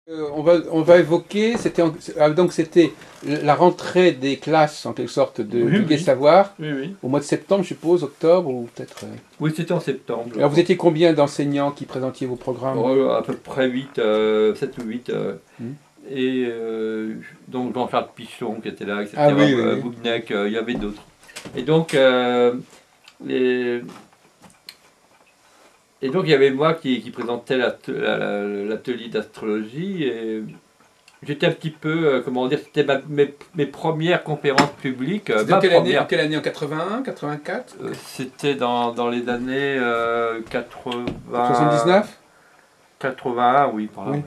On va évoquer, donc c'était la rentrée des classes en quelque sorte du Gai Savoir, Oui, oui. au mois de septembre, je suppose, octobre ou peut-être. Oui, c'était en septembre. Alors vous étiez combien d'enseignants qui présentiez vos programmes? Oh, à peu près 8, 7 ou 8. Hmm. Et donc Jean-Charles Pichon qui était là, etc. Ah oui, oui, oui. Bougnac, il y avait d'autres. Et donc, les... Et donc il y avait moi qui présentais l'atelier d'astrologie et j'étais un petit peu, comment dire, c'était mes premières conférences publiques. C'était Ma en quelle année? première. En quelle année? En 81, 84? C'était dans les années 80... 79? 81, oui, par là. Oui. Ouais.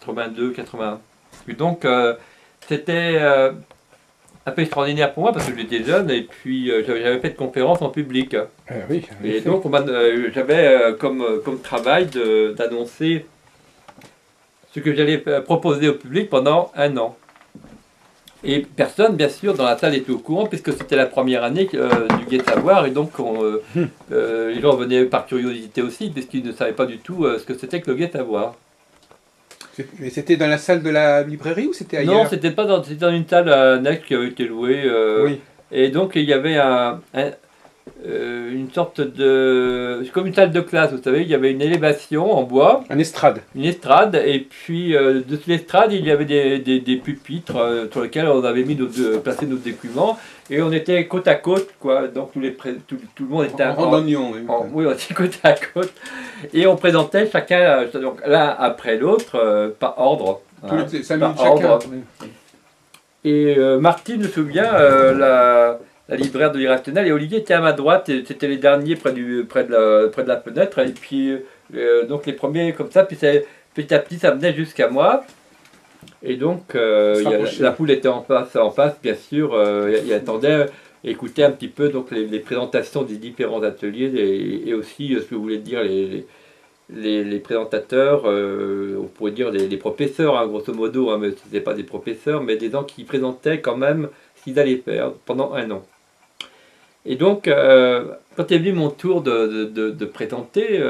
82, 81. Et donc c'était un peu extraordinaire pour moi parce que j'étais jeune et puis j'avais fait de conférences en public. Oui, en Et effet. donc j'avais comme travail d'annoncer ce que j'allais proposer au public pendant un an. Et personne, bien sûr, dans la salle était au courant puisque c'était la première année du Gai Savoir et donc les gens venaient par curiosité aussi puisqu'ils ne savaient pas du tout ce que c'était que le Gai Savoir. Mais c'était dans la salle de la librairie ou c'était ailleurs? Non, c'était pas dans, c'était dans une salle annexe qui avait été louée. Oui. Et donc il y avait une sorte de... C'est comme une salle de classe, vous savez, il y avait une élévation en bois, Un estrade. une estrade, et puis dessus l'estrade, il y avait des pupitres sur lesquels on avait placé nos documents, et on était côte à côte, quoi. Donc tout le monde était En randonnion, oui. oui, on était côte à côte, et on présentait chacun, donc l'un après l'autre, par ordre. Tous hein, les 5 par minutes chacun. ordre. Oui. Et Martine me souvient, la libraire de l'Irrationnel, et Olivier était à ma droite, et c'était les derniers près de la fenêtre, et puis donc les premiers comme ça, puis petit à petit ça venait jusqu'à moi, et donc la foule était en face bien sûr, il attendait, écoutait un petit peu donc les présentations des différents ateliers, et aussi ce que voulaient dire les présentateurs, on pourrait dire les professeurs, hein, grosso modo, hein, mais ce n'étaient pas des professeurs, mais des gens qui présentaient quand même ce qu'ils allaient faire pendant un an. Et donc, quand est venu mon tour de présenter,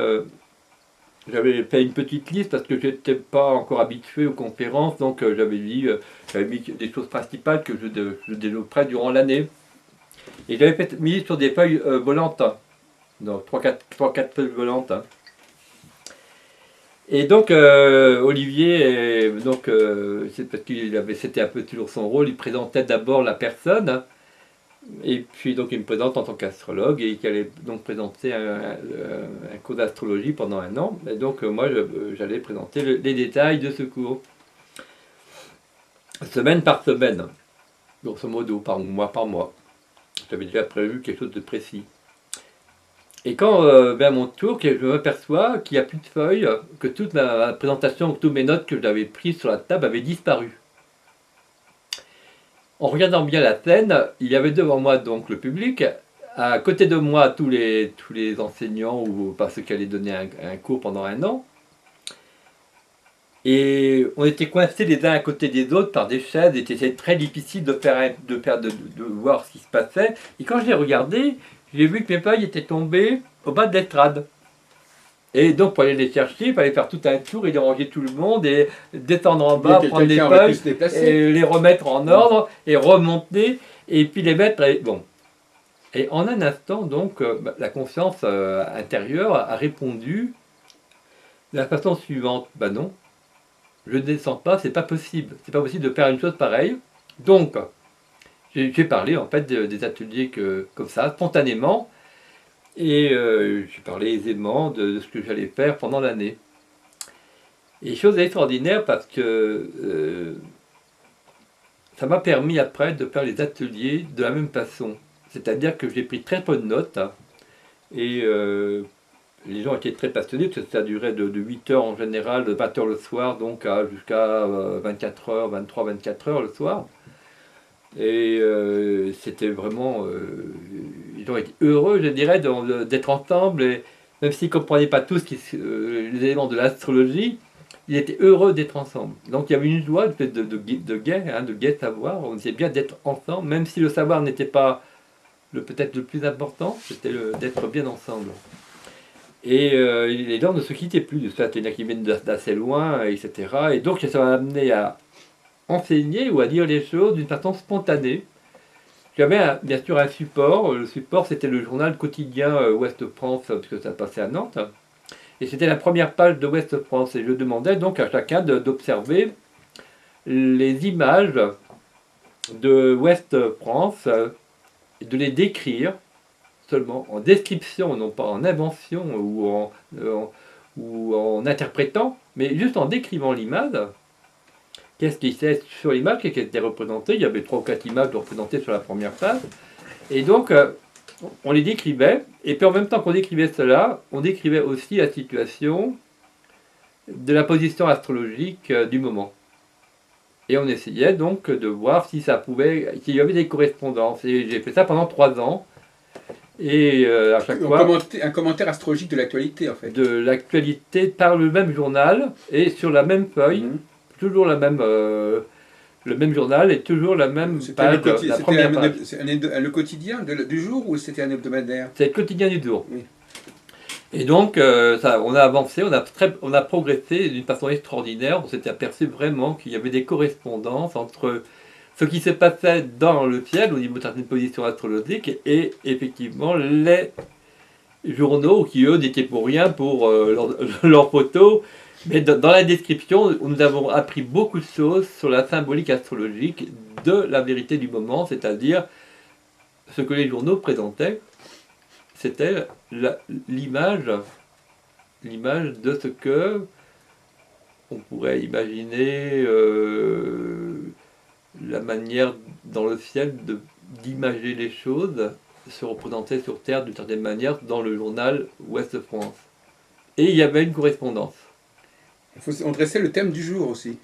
j'avais fait une petite liste parce que je n'étais pas encore habitué aux conférences, donc j'avais mis des choses principales que je développerais durant l'année. Et j'avais mis sur des feuilles volantes, hein. Donc 3-4 feuilles volantes. Hein. Et donc Olivier, c'est parce c'était un peu toujours son rôle, il présentait d'abord la personne, hein, et puis donc il me présente en tant qu'astrologue et qui allait donc présenter un cours d'astrologie pendant un an. Et donc moi j'allais présenter les détails de ce cours, semaine par semaine, grosso modo, mois par mois. J'avais déjà prévu quelque chose de précis. Et quand vient mon tour, je m'aperçois qu'il n'y a plus de feuilles, que toute ma présentation, toutes mes notes que j'avais prises sur la table avaient disparu. En regardant bien la scène, il y avait devant moi donc le public, à côté de moi tous les enseignants ou pas ceux qui allaient donner un cours pendant un an. Et on était coincés les uns à côté des autres par des chaises, et c'était très difficile de voir ce qui se passait. Et quand je l'ai regardé, j'ai vu que mes feuilles étaient tombées au bas de l'estrade. Et donc pour aller les chercher, il fallait faire tout un tour et déranger tout le monde et descendre en bas, prendre les feuilles et les remettre en ordre et remonter et puis les mettre. Bon. Et en un instant, donc, la conscience intérieure a répondu de la façon suivante. Ben non, je ne descends pas, c'est pas possible. C'est pas possible de faire une chose pareille. Donc, j'ai parlé en fait des ateliers comme ça, spontanément. Et j'ai parlé aisément de ce que j'allais faire pendant l'année. Et chose extraordinaire parce que ça m'a permis après de faire les ateliers de la même façon. C'est-à-dire que j'ai pris très peu de notes, hein, et les gens étaient très passionnés parce que ça durait de 8 heures en général, de 20 heures le soir, donc jusqu'à 24 heures, 23, 24 heures le soir. Et c'était vraiment... ils ont été heureux, je dirais, d'être ensemble. Et même s'ils ne comprenaient pas tous les éléments de l'astrologie, ils étaient heureux d'être ensemble. Donc il y avait une joie, une espèce de gai savoir. On essayait bien d'être ensemble, même si le savoir n'était pas peut-être le plus important, c'était d'être bien ensemble. Et les gens ne se quittaient plus. C'était qui viennent d'assez loin, etc. Et donc, ça m'a amené à enseigner ou à dire les choses d'une façon spontanée. J'avais bien sûr un support. Le support, c'était le journal quotidien Ouest France, parce que ça passait à Nantes. Et c'était la première page de Ouest France. Et je demandais donc à chacun d'observer les images de Ouest France, et de les décrire seulement en description, non pas en invention ou en interprétant, mais juste en décrivant l'image. Qu'est-ce qui était sur l'image, qu'est-ce qui était représenté? Il y avait 3 ou 4 images représentées sur la première page. Et donc, on les décrivait, et puis en même temps qu'on décrivait cela, on décrivait aussi la situation de la position astrologique du moment. Et on essayait donc de voir si ça pouvait, s'il y avait des correspondances. Et j'ai fait ça pendant 3 ans. Et à chaque fois, un commentaire astrologique de l'actualité, en fait. de l'actualité par le même journal et sur la même feuille, toujours la même, le même journal et toujours la même page, la première page. Le quotidien du jour ou c'était un hebdomadaire? C'est le quotidien du jour. Oui. Et donc, ça, on a avancé, on a progressé d'une façon extraordinaire. On s'était aperçu vraiment qu'il y avait des correspondances entre ce qui se passait dans le ciel au niveau de certaines positions astrologiques et effectivement les journaux qui eux n'étaient pour rien pour leurs photos. Mais dans la description, nous avons appris beaucoup de choses sur la symbolique astrologique de la vérité du moment, c'est-à-dire ce que les journaux présentaient, c'était l'image de ce que on pourrait imaginer la manière dans le ciel d'imager les choses se représenter sur Terre d'une certaine manière dans le journal Ouest France. Et il y avait une correspondance. On dressait le thème du jour aussi.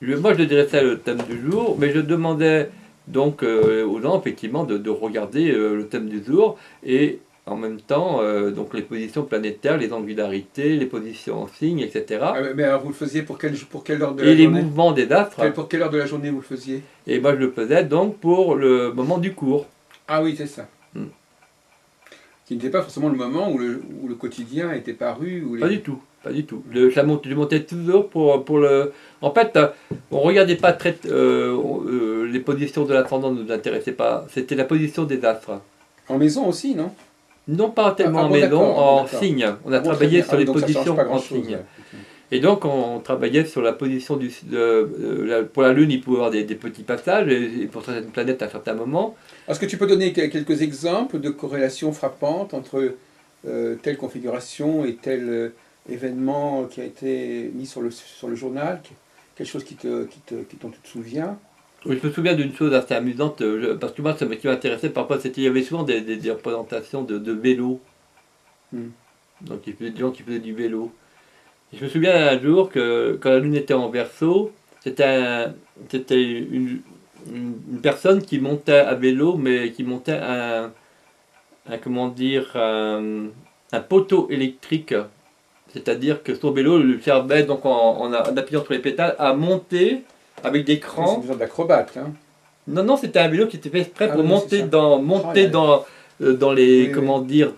Moi je dressais le thème du jour, mais je demandais donc aux gens effectivement de regarder le thème du jour et en même temps donc les positions planétaires, les angularités, les positions en signes, etc. Ah, mais alors vous le faisiez pour quelle heure de la et journée? les mouvements des astres. Pour quelle heure de la journée vous le faisiez? Et moi je le faisais donc pour le moment du cours. Ah oui, c'est ça. Qui n'était pas forcément le moment où le quotidien était paru. Pas du tout. Pas du tout. Je montais toujours pour le... En fait, on ne regardait pas très... les positions de l'ascendant ne nous intéressaient pas. C'était la position des astres. En maison aussi, non? Non pas tellement en maison, en signe. On a travaillé sur les positions en signe. Et donc on travaillait sur la position pour la Lune, il pouvait y avoir des petits passages, et pour certaines planètes à certains moments. Est-ce que tu peux donner quelques exemples de corrélations frappantes entre telle configuration et tel événement qui a été mis sur le journal? Quelque chose dont tu te souviens? Oui, je me souviens d'une chose assez amusante, parce que moi, ce qui m'intéressait parfois, c'était qu'il y avait souvent des représentations de vélo. Donc il y avait des gens qui faisaient du vélo. Et je me souviens un jour que quand la Lune était en Verseau, c'était une personne qui montait à vélo, mais qui montait un poteau électrique. C'est-à-dire que son vélo lui servait, donc en appuyant sur les pédales, à monter avec des crans. C'est une sorte d'acrobate, hein? Non, c'était un vélo qui était fait exprès pour monter dans les, comment dire,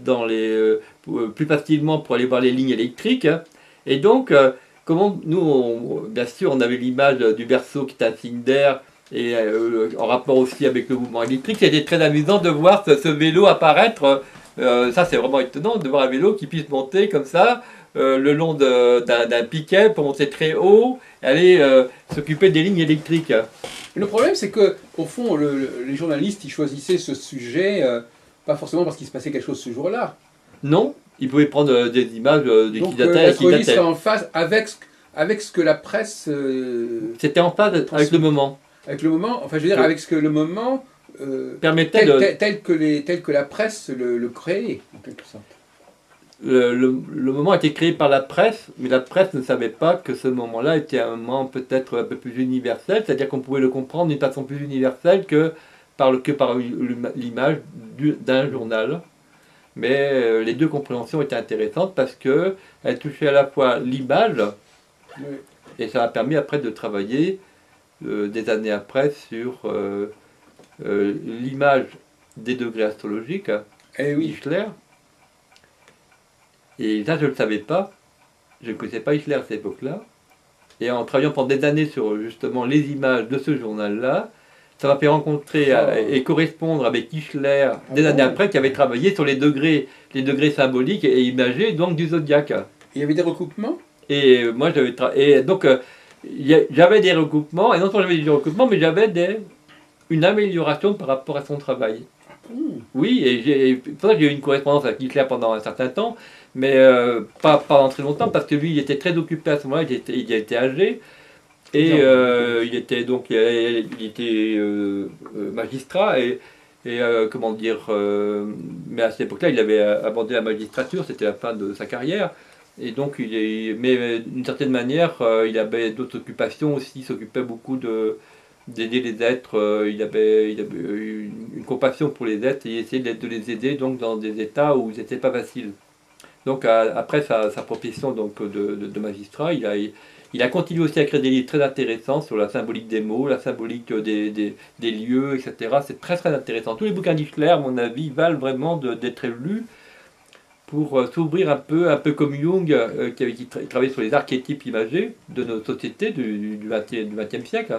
plus facilement pour aller voir les lignes électriques. Et donc, comment nous, bien sûr, on avait l'image du Verseau qui est un signe d'air, et en rapport aussi avec le mouvement électrique, c'était très amusant de voir ce vélo apparaître. Ça, c'est vraiment étonnant de voir un vélo qui puisse monter comme ça, le long d'un piquet pour monter très haut, et aller s'occuper des lignes électriques. Le problème, c'est que, au fond, les journalistes, ils choisissaient ce sujet, pas forcément parce qu'il se passait quelque chose ce jour-là. Non, ils pouvaient prendre des images qui dataient. Donc, la serait en phase avec ce que la presse... C'était en phase avec le moment. Avec le moment, enfin, je veux dire, avec ce que le moment... permettait tel que la presse le créait, en quelque sorte. Le moment a été créé par la presse, mais la presse ne savait pas que ce moment-là était un moment peut-être un peu plus universel, c'est-à-dire qu'on pouvait le comprendre d'une façon plus universelle que par l'image d'un journal. Mais les deux compréhensions étaient intéressantes parce qu'elles touchaient à la fois l'image, et ça a permis après de travailler des années après sur l'image des degrés astrologiques, oui. Hichler. Et ça, je ne le savais pas. Je ne connaissais pas Hitler à cette époque-là. Et en travaillant pendant des années sur justement les images de ce journal-là, ça m'a fait rencontrer et correspondre avec Hitler des années après, qui avait travaillé sur les degrés symboliques et imagés donc du zodiaque. Il y avait des recoupements? Et moi, et donc j'avais des recoupements, et non seulement j'avais des recoupements, mais j'avais une amélioration par rapport à son travail. Oui, et c'est pour ça que j'ai eu une correspondance avec Hitler pendant un certain temps, mais pas pendant très longtemps, parce que lui, il était très occupé à ce moment-là, il était âgé, et il était donc magistrat, comment dire, mais à cette époque-là, il avait abandonné la magistrature, c'était la fin de sa carrière, et donc mais d'une certaine manière, il avait d'autres occupations aussi, il s'occupait beaucoup d'aider les êtres, il avait une compassion pour les êtres et il essayait de les aider donc dans des états où c'était pas facile. Donc après sa profession donc, de magistrat, il a continué aussi à créer des livres très intéressants sur la symbolique des mots, la symbolique des lieux, etc. C'est très très intéressant. Tous les bouquins d'Hitler, à mon avis, valent vraiment d'être lus pour s'ouvrir un peu comme Jung, qui travaillait sur les archétypes imagés de nos sociétés du XXe siècle.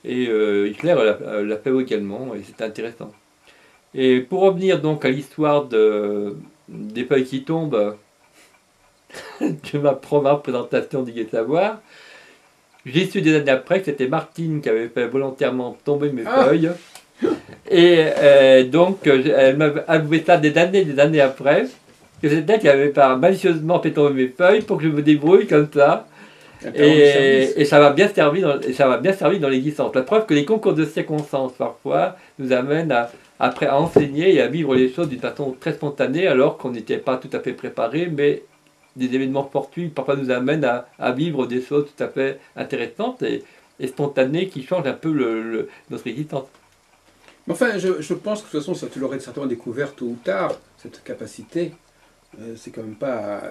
Et Hitler l'a fait également, et c'est intéressant. Et pour revenir donc à l'histoire des feuilles qui tombent, de ma première présentation du Gai Savoir, j'ai su des années après que c'était Martine qui avait fait volontairement tomber mes feuilles. Et donc, elle m'a avoué ça des années après, que c'était elle qui avait malicieusement fait tomber mes feuilles pour que je me débrouille comme ça. Et ça m'a bien servi dans l'existence. La preuve que les concours de circonstances parfois nous amènent après à enseigner et à vivre les choses d'une façon très spontanée alors qu'on n'était pas tout à fait préparé, mais des événements fortuits parfois nous amènent à vivre des choses tout à fait intéressantes et spontanées qui changent un peu notre existence. Enfin, je pense que de toute façon, ça, tu l'aurais certainement découvert tôt ou tard, cette capacité. C'est quand même pas,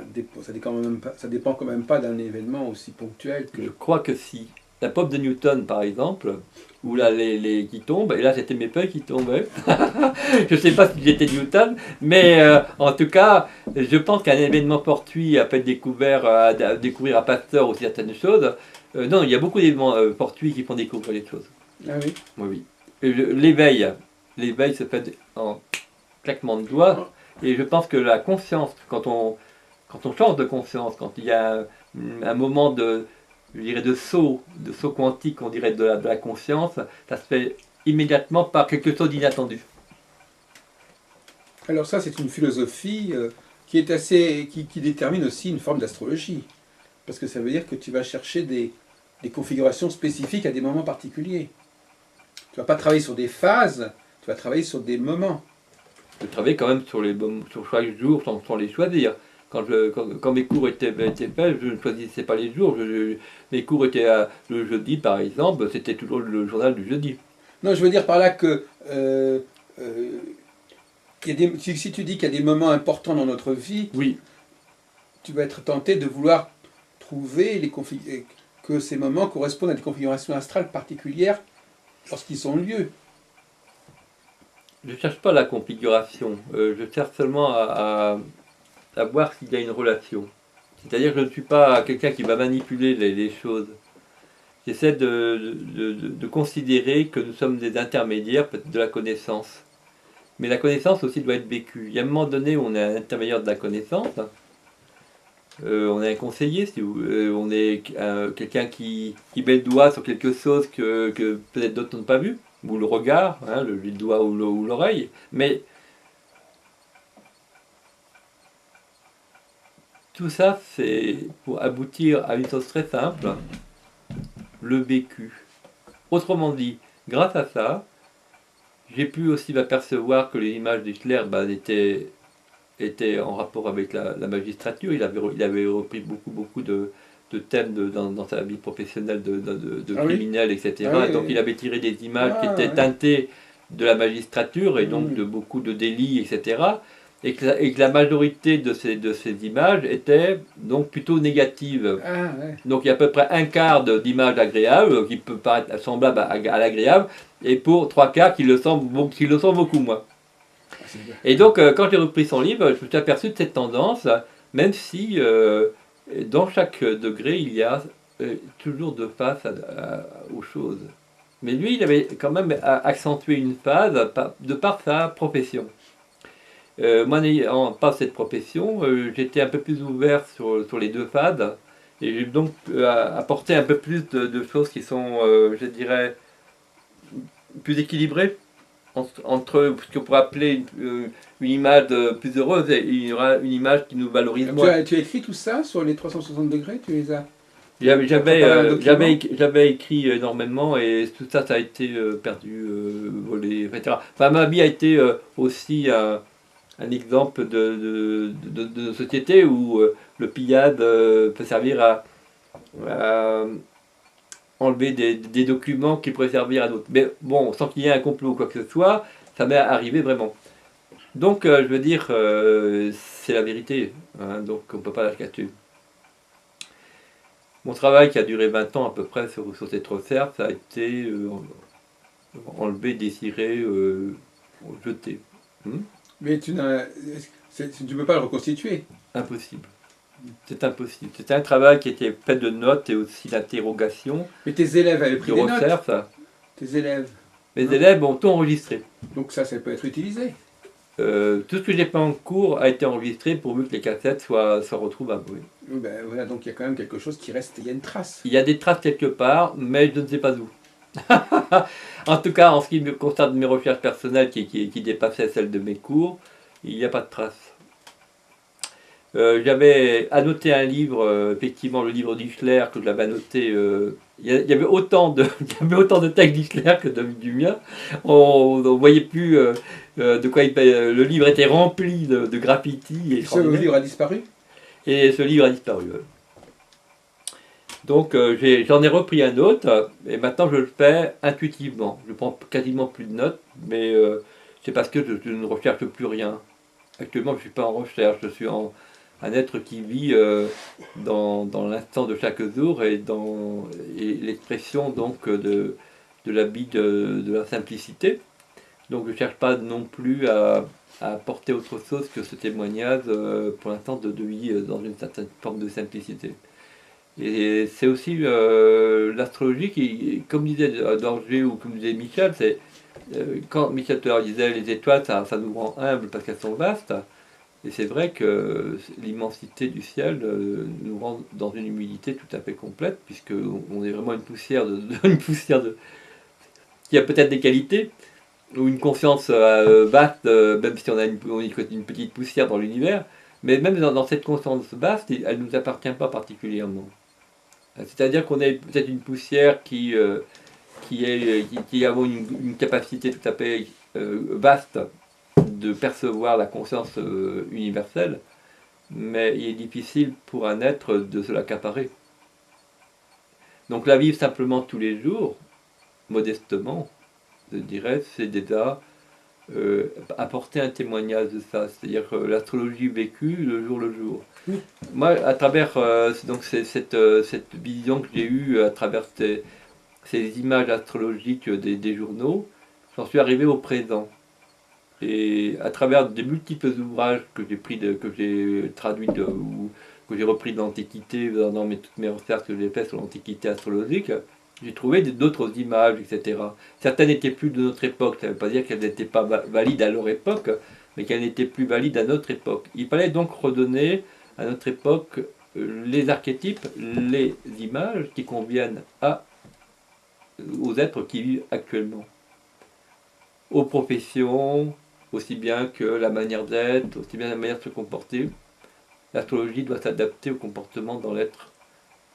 ça dépend quand même pas d'un événement aussi ponctuel que. Je crois que si. La pop de Newton, par exemple, où là les qui tombent, et là c'était mes feuilles qui tombaient. Je ne sais pas si j'étais Newton, mais en tout cas, je pense qu'un événement fortuit a fait découvrir à Pasteur aussi certaines choses. Non, il y a beaucoup d'événements fortuits qui font découvrir les choses. Ah oui. Oui. L'éveil se fait en claquement de doigts. Et je pense que la conscience, quand on change de conscience, quand il y a un moment je dirais de saut quantique, on dirait de la conscience, ça se fait immédiatement par quelque chose d'inattendu. Alors ça, c'est une philosophie qui est qui détermine aussi une forme d'astrologie. Parce que ça veut dire que tu vas chercher des configurations spécifiques à des moments particuliers. Tu ne vas pas travailler sur des phases, tu vas travailler sur des moments. Je travaillais quand même sur chaque jour sans les choisir. Quand mes cours étaient faits, je ne choisissais pas les jours. Mes cours étaient le jeudi, par exemple, c'était toujours le journal du jeudi. Non, je veux dire par là que si tu dis qu'il y a des moments importants dans notre vie, oui, tu vas être tenté de vouloir trouver que ces moments correspondent à des configurations astrales particulières lorsqu'ils ont lieu. Je ne cherche pas la configuration, je cherche seulement à voir s'il y a une relation. C'est-à-dire que je ne suis pas quelqu'un qui va manipuler les choses. J'essaie de considérer que nous sommes des intermédiaires de la connaissance. Mais la connaissance aussi doit être vécue. Il y a un moment donné où on est un intermédiaire de la connaissance. On est un conseiller, on est quelqu'un qui met le doigt sur quelque chose que peut-être d'autres n'ont pas vu. Ou le regard, hein, le doigt ou l'oreille, mais tout ça c'est pour aboutir à une chose très simple, le vécu. Autrement dit, grâce à ça, j'ai pu aussi m'apercevoir que les images d'Hitler étaient en rapport avec la magistrature. Il avait repris beaucoup de thèmes dans sa vie professionnelle de criminel, etc. Ah oui, donc il avait tiré des images qui étaient teintées de la magistrature et donc de beaucoup de délits, etc. Et que la majorité de ces images étaient donc plutôt négatives. Donc il y a à peu près un quart d'images agréables qui peut paraître semblable à l'agréable et pour trois quarts qui le sont beaucoup moins. Et donc quand j'ai repris son livre, je me suis aperçu de cette tendance même si dans chaque degré, il y a toujours deux faces aux choses. Mais lui, il avait quand même accentué une phase de par sa profession. Moi, n'ayant pas cette profession, j'étais un peu plus ouvert sur les deux phases. Et j'ai donc apporté un peu plus de choses qui sont, je dirais, plus équilibrées entre ce qu'on pourrait appeler une image plus heureuse et il y aura une image qui nous valorise moins. Tu as écrit tout ça sur les 360 degrés? Tu les as... J'avais écrit énormément et tout ça, ça a été perdu, volé, etc. Enfin, ma vie a été aussi un exemple de société où le pillade peut servir à enlever des documents qui pourraient servir à d'autres. Mais bon, sans qu'il y ait un complot ou quoi que ce soit, ça m'est arrivé vraiment. Donc, je veux dire, c'est la vérité, hein, donc on ne peut pas la cacher. Mon travail qui a duré 20 ans à peu près sur cette recherche, ça a été enlevé, désiré, jeté. Mais tu ne peux pas le reconstituer. Impossible. C'est impossible. C'était un travail qui était fait de notes et aussi d'interrogations. Mais tes élèves avaient pris des notes. Tes élèves. Mes élèves ont tout enregistré. Donc ça peut être utilisé. Tout ce que j'ai fait en cours a été enregistré pourvu que les cassettes soient retrouvables. Oui. Ben voilà, donc il y a quand même quelque chose qui reste, il y a une trace. Il y a des traces quelque part, mais je ne sais pas où. En tout cas, en ce qui me concerne mes recherches personnelles qui dépassaient celles de mes cours, il n'y a pas de traces. J'avais annoté un livre, effectivement le livre d'Hichler, que j'avais annoté. Il y avait autant de textes d'Hichler que du mien. On ne voyait plus de quoi le livre était rempli de graffitis. Ce livre a disparu? Et ce livre a disparu. Donc j'en ai repris un autre, et maintenant je le fais intuitivement. Je prends quasiment plus de notes, mais c'est parce que je ne recherche plus rien. Actuellement, je ne suis pas en recherche, je suis un être qui vit dans l'instant de chaque jour et l'expression donc de la vie de la simplicité. Donc je ne cherche pas non plus à apporter autre chose que ce témoignage pour l'instant de vie dans une certaine forme de simplicité. Et c'est aussi l'astrologie qui, comme disait Dorje ou comme disait Michel, c'est quand Michel Teller disait les étoiles, ça nous rend humbles parce qu'elles sont vastes. Et c'est vrai que l'immensité du ciel nous rend dans une humilité tout à fait complète, puisqu'on est vraiment une poussière qui a peut-être des qualités, ou une conscience vaste, même si on a une petite poussière dans l'univers, mais même dans cette conscience vaste, elle ne nous appartient pas particulièrement. C'est-à-dire qu'on est peut-être une poussière qui a une capacité tout à fait vaste de percevoir la conscience universelle, mais il est difficile pour un être de se l'accaparer. Donc la vivre simplement tous les jours, modestement, je dirais, c'est déjà apporter un témoignage de ça, c'est-à-dire l'astrologie vécue le jour. Oui. Moi, à travers donc cette vision que j'ai eue à travers ces images astrologiques des journaux, j'en suis arrivé au présent. Et à travers des multiples ouvrages que j'ai traduits ou que j'ai repris de l'Antiquité, dans toutes mes recherches que j'ai faites sur l'Antiquité astrologique, j'ai trouvé d'autres images, etc. Certaines n'étaient plus de notre époque, ça ne veut pas dire qu'elles n'étaient pas valides à leur époque, mais qu'elles n'étaient plus valides à notre époque. Il fallait donc redonner à notre époque les archétypes, les images qui conviennent aux êtres qui vivent actuellement. Aux professions, aussi bien que la manière d'être, aussi bien la manière de se comporter. L'astrologie doit s'adapter au comportement dans l'être.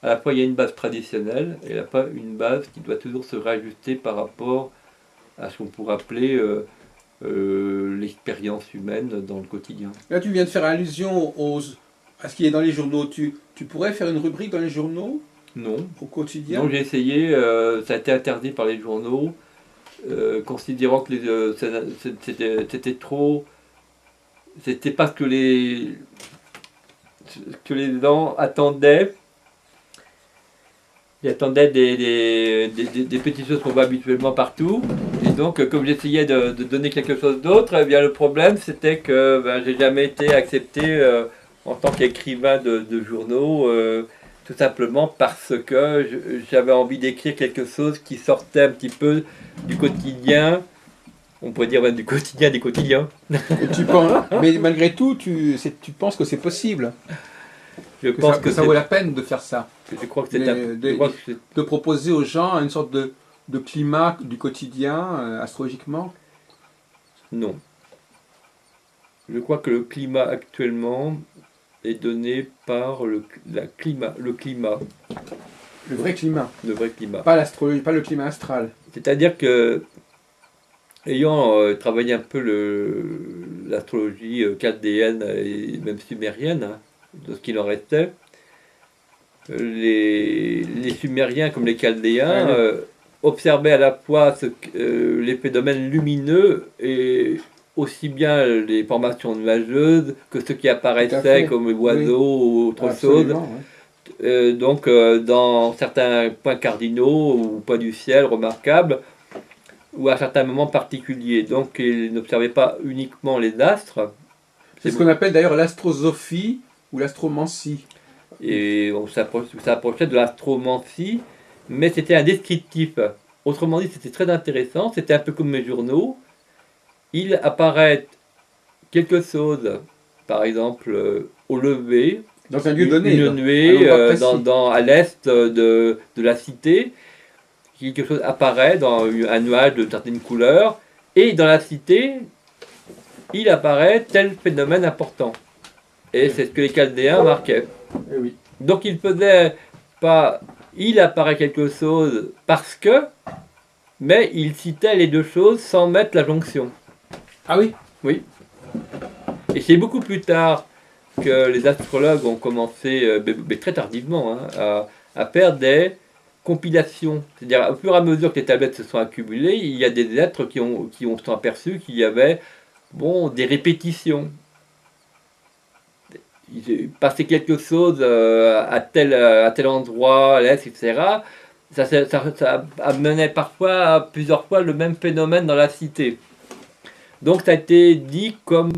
À la fois, il y a une base traditionnelle et à la fois une base qui doit toujours se réajuster par rapport à ce qu'on pourrait appeler l'expérience humaine dans le quotidien. Là, tu viens de faire allusion à ce qui est dans les journaux. Tu pourrais faire une rubrique dans les journaux? Non. Au quotidien? Non, j'ai essayé, ça a été interdit par les journaux, considérant que c'était trop... C'était pas ce que les gens attendaient. Ils attendaient des petites choses qu'on voit habituellement partout. Et donc, comme j'essayais de donner quelque chose d'autre, eh bien, le problème, c'était que j'ai jamais été accepté en tant qu'écrivain de journaux, tout simplement parce que j'avais envie d'écrire quelque chose qui sortait un petit peu du quotidien, on pourrait dire même du quotidien des quotidiens. Et mais malgré tout, tu penses que c'est possible, Je pense que ça vaut la peine de faire ça, je crois que c'est un, je crois que c'est- de proposer aux gens une sorte de climat du quotidien, astrologiquement. non. Je crois que le climat actuellement est donné par le climat, Le vrai climat, le vrai climat. pas l'astrologie, pas le climat astral. C'est-à-dire que, ayant travaillé un peu l'astrologie chaldéenne et même sumérienne, hein, de ce qu'il en restait, les Sumériens comme les Chaldéens Ouais, observaient à la fois les phénomènes lumineux et aussi bien les formations nuageuses que ceux qui tout à apparaissaient fait. comme les Oui, oiseaux ou autre chose. absolument. Ouais. Donc dans certains points cardinaux ou points du ciel remarquables ou à certains moments particuliers. Donc ils n'observaient pas uniquement les astres, C'est ce qu'on appelle d'ailleurs l'astrosophie ou l'astromancie. et on s'approchait de l'astromancie, mais c'était un descriptif. Autrement dit, c'était très intéressant, c'était un peu comme mes journaux. Il apparaît quelque chose, par exemple au lever, Dans un lieu donné, une dans un nuée endroit précis. à l'est de la cité, quelque chose apparaît dans un nuage de certaines couleurs, et dans la cité, il apparaît tel phénomène important. Et c'est ce que les Chaldéens marquaient. Eh oui. Donc il faisait pas il apparaît quelque chose parce que, mais il citait les deux choses sans mettre la jonction. Ah oui. Oui. Et c'est beaucoup plus tard que les astrologues ont commencé, mais très tardivement, hein, à faire des compilations. C'est-à-dire, au fur et à mesure que les tablettes se sont accumulées, il y a des êtres qui ont aperçu qu'il y avait bon, des répétitions. Il passait quelque chose à tel endroit, à l'est, etc. Ça amenait parfois à plusieurs fois le même phénomène dans la cité. Donc ça a été dit comme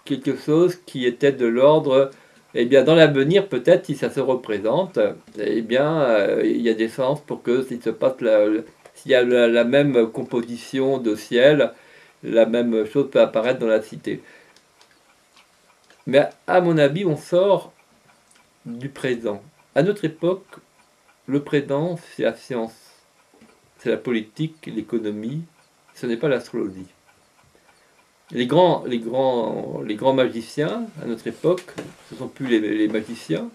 quelque chose qui était de l'ordre, eh bien dans l'avenir peut-être si ça se représente, eh bien il y a des chances pour que s'il se passe s'il y a la même composition de ciel, la même chose peut apparaître dans la cité. Mais à mon avis, on sort du présent. À notre époque, le présent, c'est la science, c'est la politique, l'économie, ce n'est pas l'astrologie. Les grands magiciens, à notre époque, ce ne sont plus les magiciens,